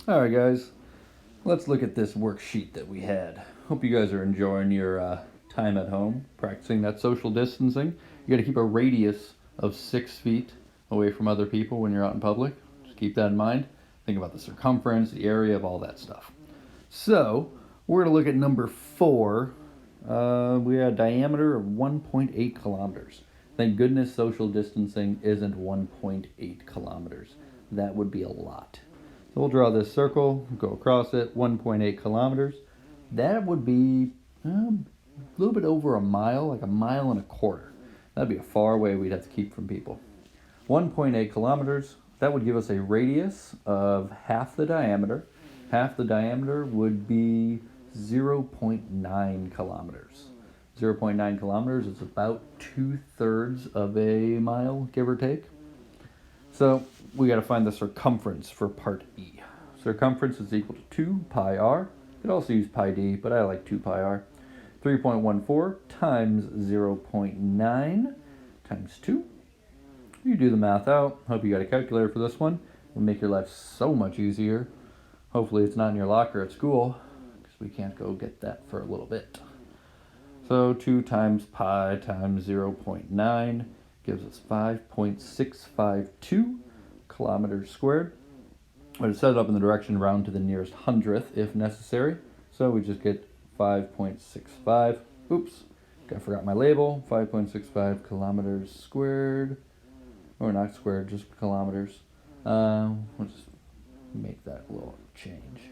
Alright guys, let's look at this worksheet that we had. Hope you guys are enjoying your time at home, practicing that social distancing. You gotta keep a radius of 6 feet away from other people when you're out in public. Just keep that in mind. Think about the circumference, the area of all that stuff. So, we're gonna look at number 4. We had a diameter of 1.8 kilometers. Thank goodness social distancing isn't 1.8 kilometers. That would be a lot. So we'll draw this circle, go across it, 1.8 kilometers. That would be a little bit over a mile, like a mile and a quarter. That'd be a far way we'd have to keep from people. 1.8 kilometers, that would give us a radius of half the diameter. Half the diameter would be 0.9 kilometers. 0.9 kilometers is about 2/3 of a mile, give or take. So we got to find the circumference for part E. Circumference is equal to 2 pi r. You could also use pi d, but I like 2 pi r. 3.14 times 0.9 times 2. You do the math out. Hope you got a calculator for this one. It'll make your life so much easier. Hopefully it's not in your locker at school, because we can't go get that for a little bit. So 2 times pi times 0.9 gives us 5.652 kilometers squared. But it's set up in the direction round to the nearest hundredth if necessary. So we just get 5.65. Oops, I forgot my label. 5.65 kilometers squared. Or not squared, just kilometers. We'll just make that little change.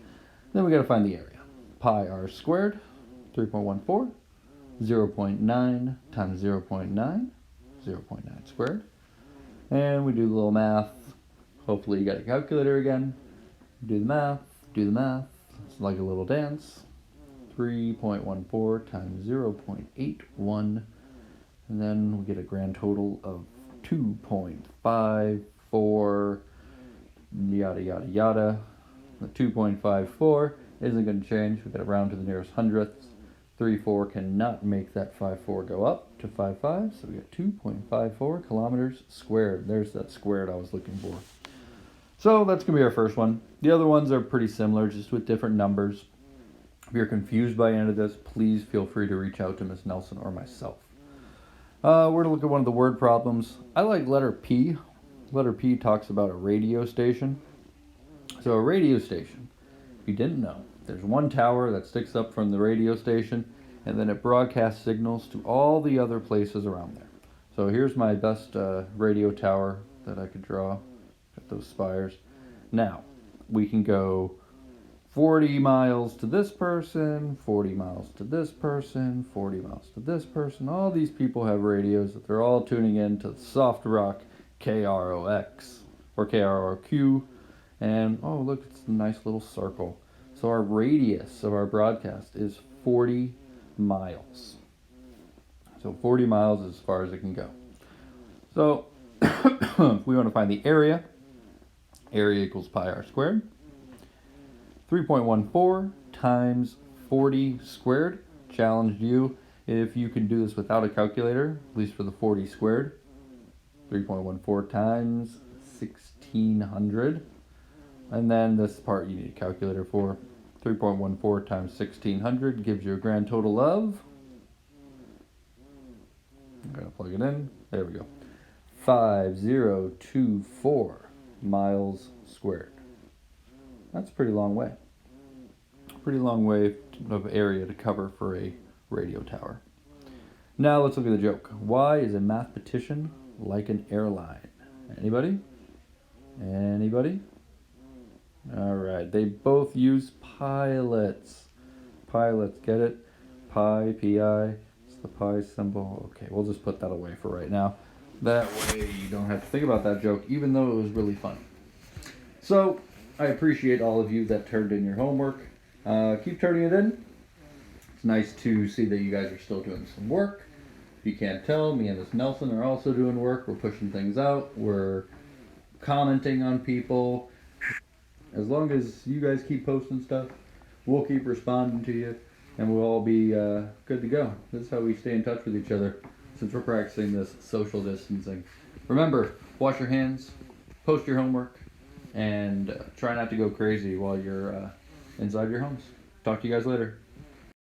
Then we got to find the area. Pi r squared, 3.14. 0.9 times 0.9. 0.9 squared. And we do the little math. Hopefully you got a calculator again. Do the math, do the math. It's like a little dance. 3.14 times 0.81. And then we get a grand total of 2.54, yada yada yada. The 2.54 isn't going to change. We've got to round to the nearest hundredths. 3.4 cannot make that 5.4 go up to 5.5, so we got 2.54 kilometers squared. There's that squared I was looking for. So that's going to be our first one. The other ones are pretty similar, just with different numbers. If you're confused by any of this, please feel free to reach out to Miss Nelson or myself. We're going to look at one of the word problems. I like letter P. Letter P talks about a radio station. So a radio station, if you didn't know, there's one tower that sticks up from the radio station, and then it broadcasts signals to all the other places around there. So here's my best radio tower that I could draw at those spires. Now, we can go 40 miles to this person, 40 miles to this person, 40 miles to this person. All these people have radios that they're all tuning in to Soft Rock KROX or KROQ. And oh, look, it's a nice little circle. So our radius of our broadcast is 40 miles. So 40 miles is as far as it can go. So if we want to find the area, area equals pi r squared. 3.14 times 40 squared. Challenged you if you can do this without a calculator, at least for the 40 squared. 3.14 times 1600. And then this part you need a calculator for. 3.14 times 1600 gives you a grand total of, I'm going to plug it in, there we go, 5024 miles squared. That's a pretty long way. Pretty long way of area to cover for a radio tower. Now let's look at the joke. Why is a mathematician like an airline? Anybody? Anybody? Alright, they both use pilots. Pilots, get it? Pi, P-I, it's the pi symbol. Okay, we'll just put that away for right now. That way you don't have to think about that joke, even though it was really fun. So, I appreciate all of you that turned in your homework. Keep turning it in. It's nice to see that you guys are still doing some work. If you can't tell, me and Miss Nelson are also doing work. We're pushing things out. We're commenting on people. As long as you guys keep posting stuff, we'll keep responding to you, and we'll all be good to go. This is how we stay in touch with each other since we're practicing this social distancing. Remember, wash your hands, post your homework, and try not to go crazy while you're inside your homes. Talk to you guys later.